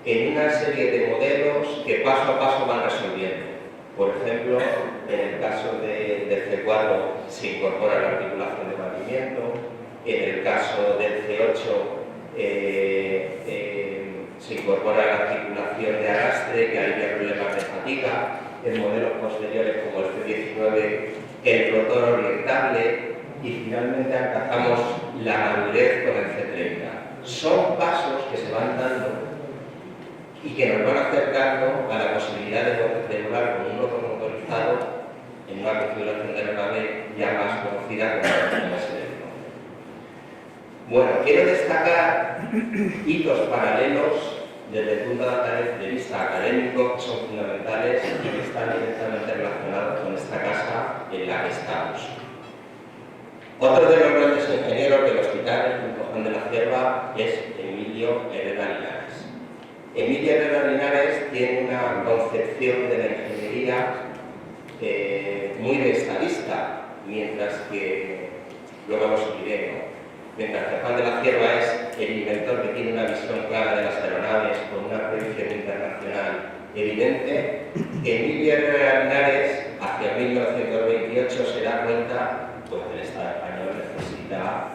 en una serie de modelos que paso a paso van resolviendo. Por ejemplo, en el caso del C4 se incorpora la articulación de movimiento, en el caso del C8 se incorpora la articulación de arrastre que alivia problemas de fatiga, en modelos posteriores como el C19 el rotor orientable y finalmente alcanzamos la madurez con el C30. Son pasos que se van dando y que nos van acercando a la posibilidad de volar con un rotor motorizado en una configuración de aeronave ya más conocida como la SL. Bueno, quiero destacar hitos paralelos desde el punto de vista académico que son fundamentales y que están directamente relacionados con esta casa en la que estamos. Otro de los grandes ingenieros del hospital, junto a Juan de la Cierva, es Emilio Herrera Linares. Emilio Herrera Linares tiene una concepción de la ingeniería muy de estadista, mientras que, luego lo seguiré, ¿no? Mientras que Juan de la Cierva es el inventor que tiene una visión clara de las aeronaves con una proyección internacional evidente, Emilio Herrera Linares, hacia 1928, se da cuenta pues, que el Estado español necesita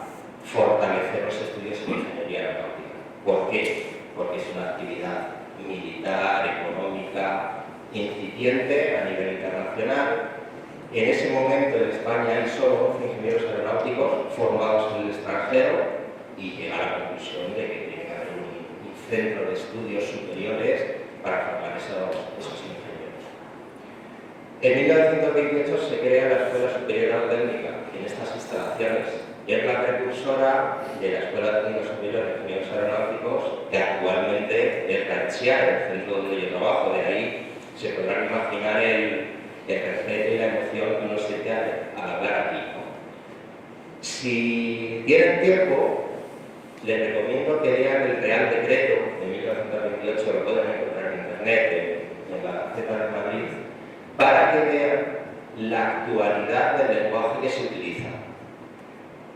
fortalecer los estudios en ingeniería aeronáutica. ¿Por qué? Porque es una actividad militar, económica, incipiente a nivel internacional. En ese momento en España hay solo 11 ingenieros aeronáuticos formados en el extranjero y llega a la conclusión de que tiene que haber un centro de estudios superiores para formar esos ingenieros. En 1928 se crea la Escuela Superior Aerotécnica en estas instalaciones. Es la precursora de la Escuela Técnica Superior de Ingenieros Aeronáuticos, que actualmente es la ETSIAR, el centro donde yo trabajo. De ahí se podrán imaginar el respeto y la emoción que uno siente al hablar aquí, ¿no? Si tienen tiempo, les recomiendo que lean el Real Decreto de 1928, lo pueden encontrar en internet, en la Gaceta de Madrid, para que vean la actualidad del lenguaje que se utiliza.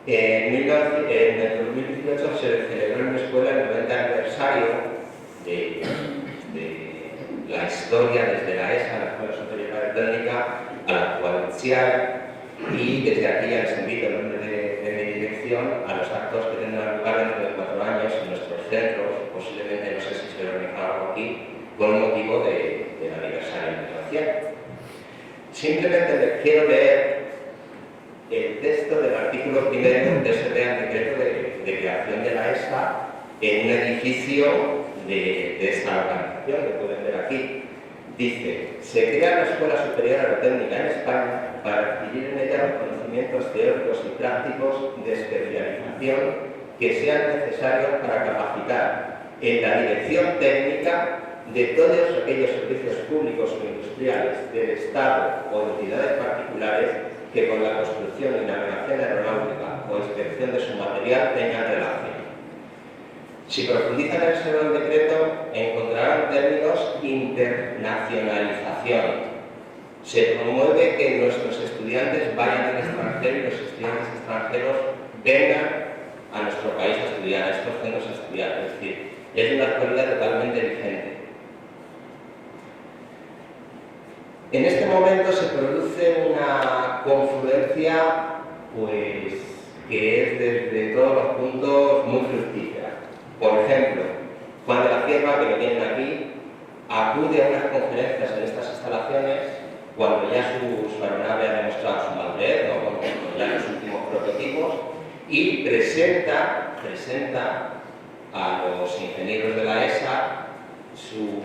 En el 2018 se celebró en mi escuela el 90 aniversario de la historia desde la ESA, la Escuela Superior Aerotécnica, a la actual ETSIAR, y desde aquí ya les invito en nombre de mi dirección a los actos que tendrán lugar dentro de 4 años en nuestros centros, posiblemente, no sé si se organizará algo aquí, con motivo del aniversario internacional. Simplemente les quiero leer el texto del artículo primero de ese Real Decreto de creación de la ESA en un edificio de esta organización que pueden ver aquí. Dice: se crea la Escuela Superior Aerotécnica en España para adquirir en ella los conocimientos teóricos y prácticos de especialización que sean necesarios para capacitar en la dirección técnica de todos aquellos servicios públicos o industriales del Estado o entidades particulares que con la construcción y navegación aeronáutica o inspección de su material tengan relación. Si profundizan en el segundo decreto, encontrarán términos internacionalización. Se promueve que nuestros estudiantes vayan al extranjero y los estudiantes extranjeros vengan a nuestro país a estudiar, a estos centros a estudiar. Es decir, es una actualidad totalmente vigente. En este momento se produce una confluencia pues, que es desde todos los puntos muy fructífera. Por ejemplo, Juan de la Cierva, que lo tienen aquí, acude a unas conferencias en estas instalaciones cuando ya su aeronave ha demostrado su madurez, ¿no? Cuando ya los últimos prototipos, y presenta a los ingenieros de la ESA sus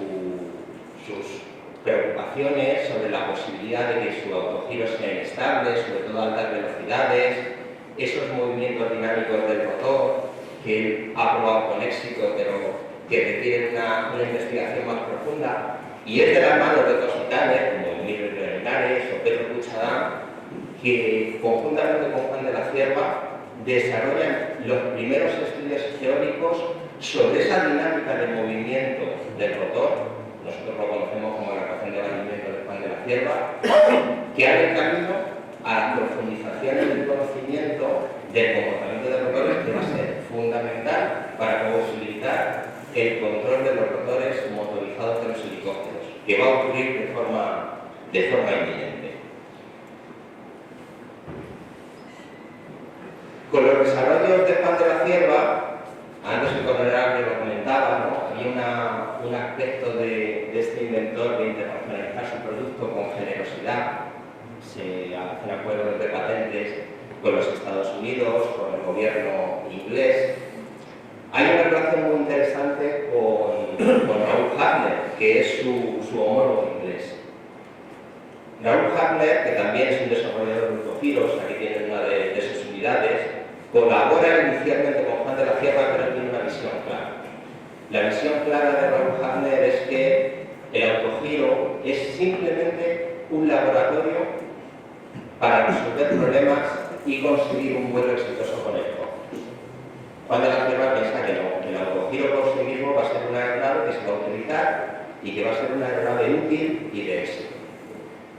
preocupaciones sobre la posibilidad de que su autogiro sea inestable, sobre todo a altas velocidades, esos movimientos dinámicos del rotor que él ha probado con éxito, pero que requieren una investigación más profunda. Y es de las manos de otros titanes, como Emilio Herrera Linares o Pedro Puigdemont, que conjuntamente con Juan de la Cierva desarrollan los primeros estudios teóricos sobre esa dinámica de movimiento del rotor. Nosotros lo conocemos como la ecuación de movimiento de Juan de la Cierva, que abre camino a la profundización en el conocimiento del comportamiento de rotores, que va a ser fundamental para posibilitar el control de los rotores helicópteros, que va a ocurrir de forma inminente. Con los desarrollos de Juan de la Cierva, antes el coronel lo comentaba, ¿no? Había un aspecto de este inventor de internacionalizar su producto con generosidad. Se hacen acuerdos de patentes con los Estados Unidos, con el gobierno inglés. Hay una relación muy interesante con Raoul Hartner, que es su homólogo inglés. Raoul Hartner, que también es un desarrollador de autogiros, aquí tiene una de sus unidades, colabora inicialmente con Juan de la Cierva, pero tiene una visión clara. La visión clara de Raoul Hartner es que el autogiro es simplemente un laboratorio para resolver problemas y conseguir un vuelo exitoso con él. Juan de la Cierva piensa que no, que el autogiro por sí mismo va a ser una aeronave que se va a utilizar y que va a ser una aeronave útil y de éxito.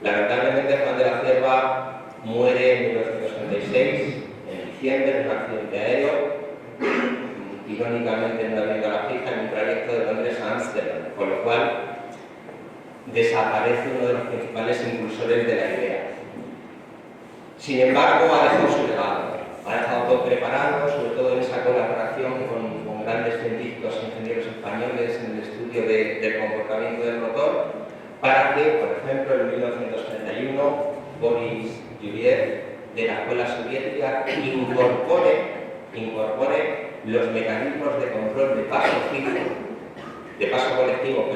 Lamentablemente Juan de la Cierva muere en 1936, en diciembre, en un accidente aéreo, irónicamente en una avión a la fija, en un trayecto de Londres a Ámsterdam, con lo cual desaparece uno de los principales impulsores de la idea. Sin embargo, ha dejado su legado. Ha dejado todo preparado, sobre todo en esa colaboración con grandes científicos e ingenieros españoles en el estudio del comportamiento del motor, para que, por ejemplo, en 1931, Boris Yuriev, de la escuela soviética, incorpore los mecanismos de control de paso colectivo,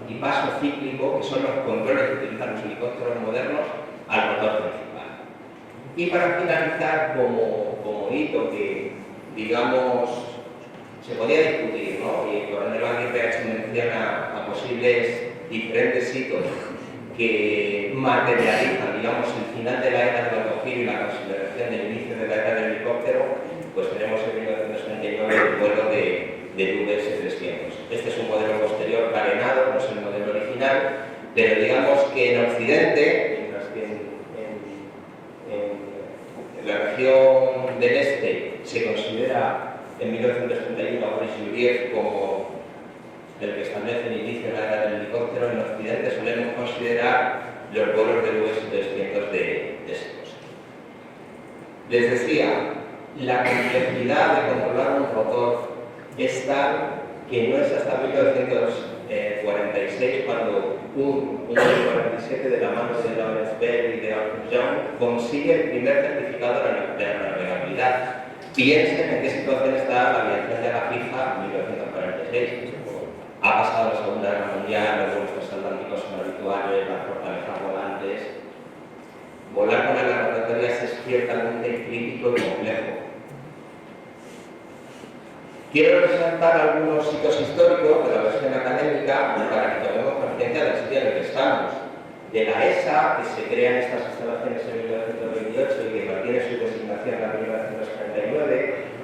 y paso cíclico, que son los controles que utilizan los helicópteros modernos, al motor principal. Y para finalizar, como hito que, digamos, se podía discutir, ¿no? Y el coronel Aguirre ha hecho mención a posibles diferentes hitos que materializan, digamos, el final de la era del autogiro y la consideración del inicio de la era del helicóptero, pues tenemos en 1939 el vuelo del UVS-300. Este es un modelo posterior carenado, no es el modelo original, pero digamos que en Occidente, en la región del este se considera en 1931 a Boris Yuriev como el que establece el inicio de la era del helicóptero. En Occidente solemos considerar los vuelos del US-300 de Airbus. Les decía, la complejidad de controlar un rotor es tal que no es hasta 1946 cuando un 47 de la mano de Lawrence Bell y de Arthur Young consigue el primer certificado de navegabilidad. Piensen en qué situación está la aviación de la fija en 1946. Ha pasado la Segunda Guerra Mundial, los vuelos transatlánticos son habituales, las fortalezas volantes. Volar con las rotatorias es ciertamente crítico y complejo. Quiero resaltar algunos hitos históricos de la versión académica para que tomemos conciencia del sitio en el que estamos. De la ESA, que se crean estas instalaciones en 1928 y que mantiene su designación en 1939,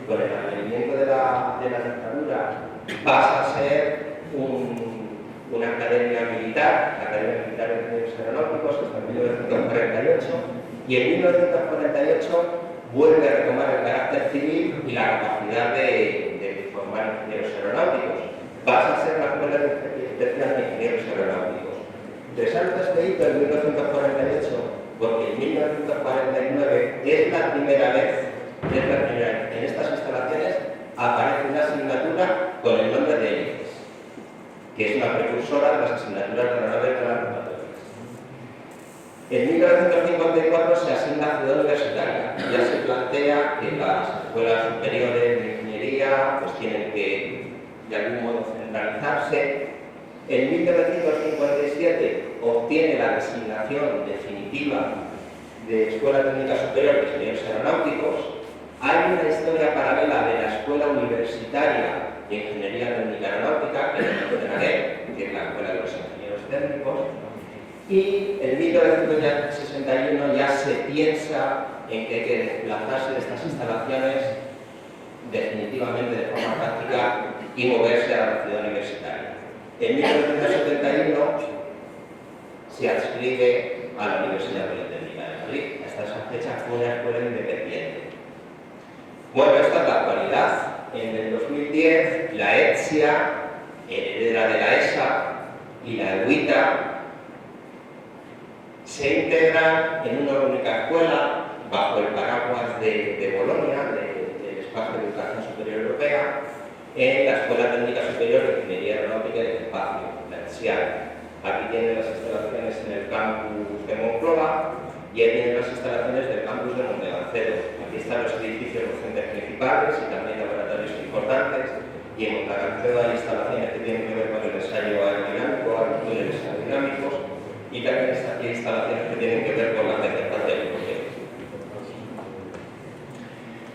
con el advenimiento de la dictadura, pasa a ser una academia militar, la Academia Militar de Ingenieros Aeronáuticos, hasta 1948, y en 1948 vuelve a retomar el carácter civil y la capacidad de formar ingenieros aeronáuticos. Pasa a ser la Escuela Especial de Ingenieros Aeronáuticos. Resalto este hito en 1948 porque en 1949 es la primera vez en estas instalaciones aparece una asignatura con el nombre de hélices, que es una precursora de las asignaturas de la nave de las rotatorias. En 1954 se asigna Ciudad Universitaria. Ya se plantea que las escuelas superiores de ingeniería pues tienen que de algún modo centralizarse. En 1957 obtiene la designación definitiva de Escuela Técnica Superior de Ingenieros Aeronáuticos. Hay una historia paralela de la Escuela Universitaria de Ingeniería Técnica Aeronáutica, que no mencionaré, que es la Escuela de los Ingenieros Técnicos, y en 1961 ya se piensa en que hay que desplazarse de estas instalaciones definitivamente de forma práctica y moverse a la ciudad universitaria. En 1971 se adscribe a la Universidad Politécnica de Madrid. Hasta esa fecha fue una escuela independiente. Bueno, esta es la actualidad. En el 2010, la ETSIA, heredera de la ESA, y la EUITA se integran en una única escuela bajo el paraguas de Bolonia, del Espacio de Educación Superior Europea, en la Escuela Técnica Superior de Ingeniería Aeronáutica y del Espacio, la ENSIAD. Aquí tienen las instalaciones en el campus de Moncloa y ahí tienen las instalaciones del campus de Montegancedo. Aquí están los edificios docentes principales y también laboratorios importantes, y en Montegancedo hay instalaciones que tienen que ver con el ensayo aerodinámico, los túneles aerodinámicos, y también hay instalaciones que tienen que ver con la detección del hidrógeno.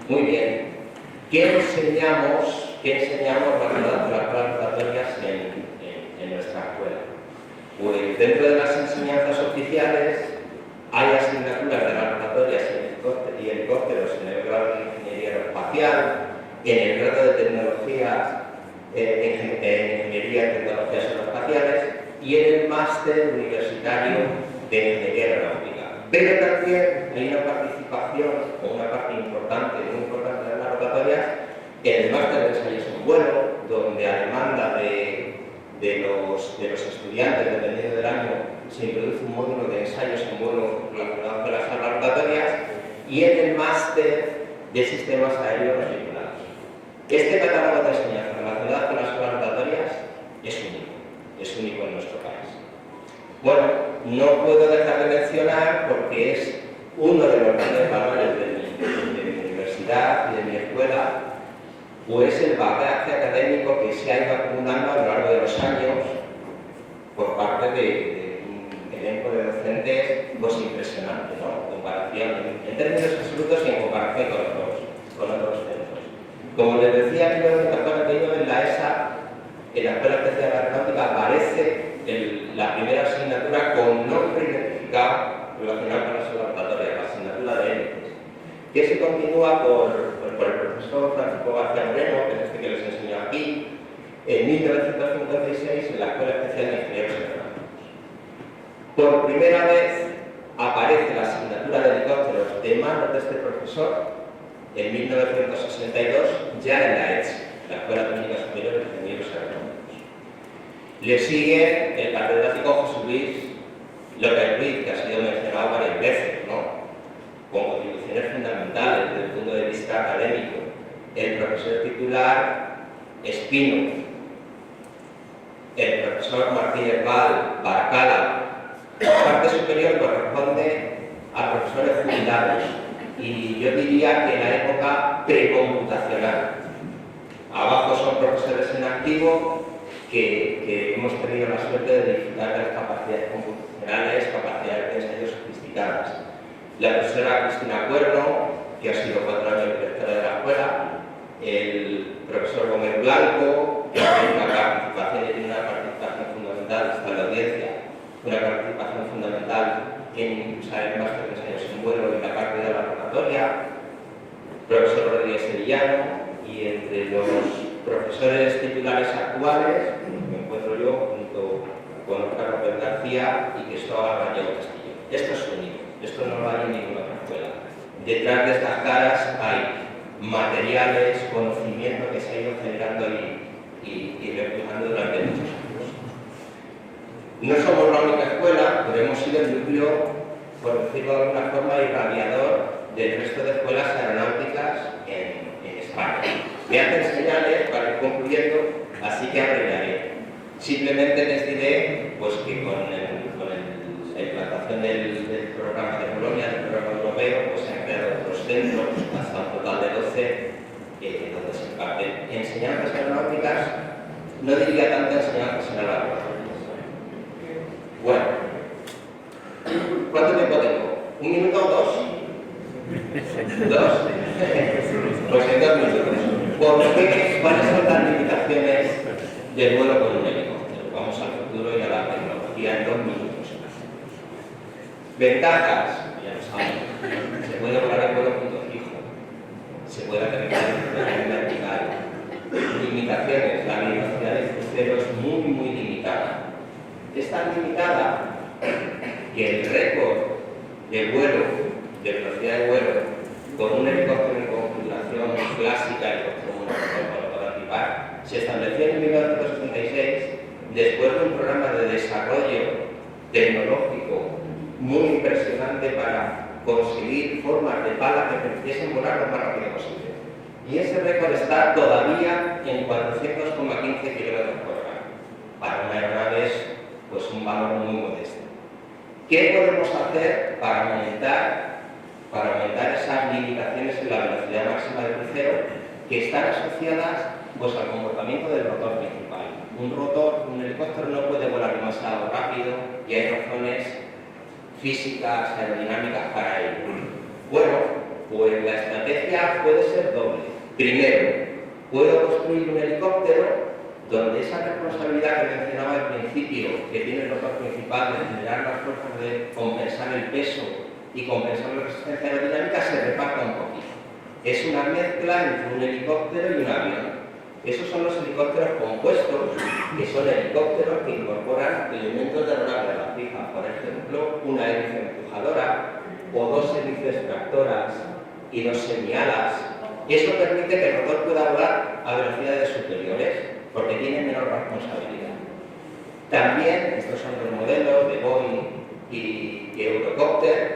Muy bien. ¿Qué enseñamos relacionado con las pruebas rotatorias en nuestra escuela? Pues dentro de las enseñanzas oficiales hay asignaturas de las rotatorias y helicópteros en el grado de Ingeniería Aeroespacial, en el grado de Tecnologías, en Ingeniería y Tecnologías Aeroespaciales y en el máster universitario de Ingeniería Aeronáutica. Pero también hay una participación, o una parte importante, muy importante de las rotatorias, en el máster de ensayos en vuelo, donde a demanda de los estudiantes, dependiendo del año, se introduce un módulo de ensayos en vuelo relacionado con las salas rotatorias, y en el máster de sistemas aéreos regulados. Este catálogo de enseñanzas relacionadas con las salas rotatorias es único en nuestro país. Bueno, no puedo dejar de mencionar, porque es uno de los grandes valores de mi universidad y de mi escuela, pues el bagaje académico que se ha ido acumulando a lo largo de los años por parte de un elenco de docentes pues impresionante, ¿no? En términos absolutos y en comparación con otros centros. Como les decía, en la ESA, en la Escuela Especial de Aeronáutica, aparece la primera asignatura con nombre identificado relacionado con las rotatorias, la asignatura de hélices, que se continúa por el profesor Francisco García Moreno, que es este que les enseño aquí, en 1956 en la Escuela Especial de Ingenieros Aeronáuticos. Por primera vez aparece la asignatura de helicópteros de manos de este profesor en 1962, ya en la ETSI, la Escuela Técnica Superior de Ingenieros Aeronáuticos. Le sigue el catedrático José Luis López Ruiz, que ha sido mencionado varias veces, ¿no?, con contribuciones fundamentales desde el punto de vista académico. El profesor titular Espino, el profesor Martínez Val, Barcala. La parte superior corresponde a profesores jubilados, y yo diría que en la época precomputacional. Abajo son profesores en activo que hemos tenido la suerte de disfrutar de las capacidades computacionales, capacidades de ensayo sofisticadas. La profesora Cristina Cuerno, que ha sido 4 años directora de la escuela, el profesor Gómez Blanco, que tiene una participación fundamental, está en la audiencia, una participación fundamental en impulsar el máster de ensayos en vuelo y la parte de la rotatoria, profesor Rodríguez Sevillano, y entre los profesores titulares actuales me encuentro yo junto con Oscar López García y Cristóbal Gallego Castillo. Esto es único, esto no lo hay en ninguna otra escuela. Detrás de estas caras hay materiales, conocimiento que se ha ido generando y replicando durante muchos años. No somos la única escuela, pero hemos sido el núcleo, por decirlo de alguna forma, irradiador del resto de escuelas aeronáuticas en España. Me hacen señales para ir concluyendo, así que abreviaré. Simplemente les diré pues, que con la implantación del programa de Bolonia, del programa europeo, pues se han creado otros centros, hasta un total de 12, donde se imparten enseñanzas aeronáuticas, no diría tanto enseñanzas en aeronáuticas. Bueno, ¿cuánto tiempo tengo? ¿1 minuto o 2? ¿2? Pues en 2 minutos. ¿Cuáles son las limitaciones del vuelo con un helicóptero? Vamos al futuro y a la tecnología en 2 minutos. Ventajas, ya lo saben. Se puede volar en vuelo punto fijo. Se puede aterrizar en vertical. Limitaciones, la velocidad del crucero es muy limitada. Es tan limitada que el récord de vuelo, de velocidad de vuelo, con un helicóptero en configuración clásica, helicóptero monomotor con motor antipar, se estableció en 1976 después de un programa de de desarrollo tecnológico muy impresionante para conseguir formas de pala que permitiesen volar lo más rápido posible. Y ese récord está todavía en 400,15 km por hora. Para una aeronave es pues, un valor muy modesto. ¿Qué podemos hacer para aumentar esas limitaciones en la velocidad máxima del crucero que están asociadas pues, al comportamiento del rotor principal? Un helicóptero no puede volar demasiado rápido y hay razones físicas, aerodinámicas para ello. Bueno, pues la estrategia puede ser doble. Primero, puedo construir un helicóptero donde esa responsabilidad que mencionaba al principio, que tiene el rotor principal de generar las fuerzas de compensar el peso y compensar la resistencia aerodinámica, se reparta un poquito. Es una mezcla entre un helicóptero y un avión. Esos son los helicópteros compuestos, que son helicópteros que incorporan elementos de aeronave fija, por ejemplo, una hélice empujadora o dos hélices tractoras y dos semialas. Eso permite que el rotor pueda volar a velocidades superiores, porque tiene menor responsabilidad. También, estos son los modelos de Boeing y Eurocopter,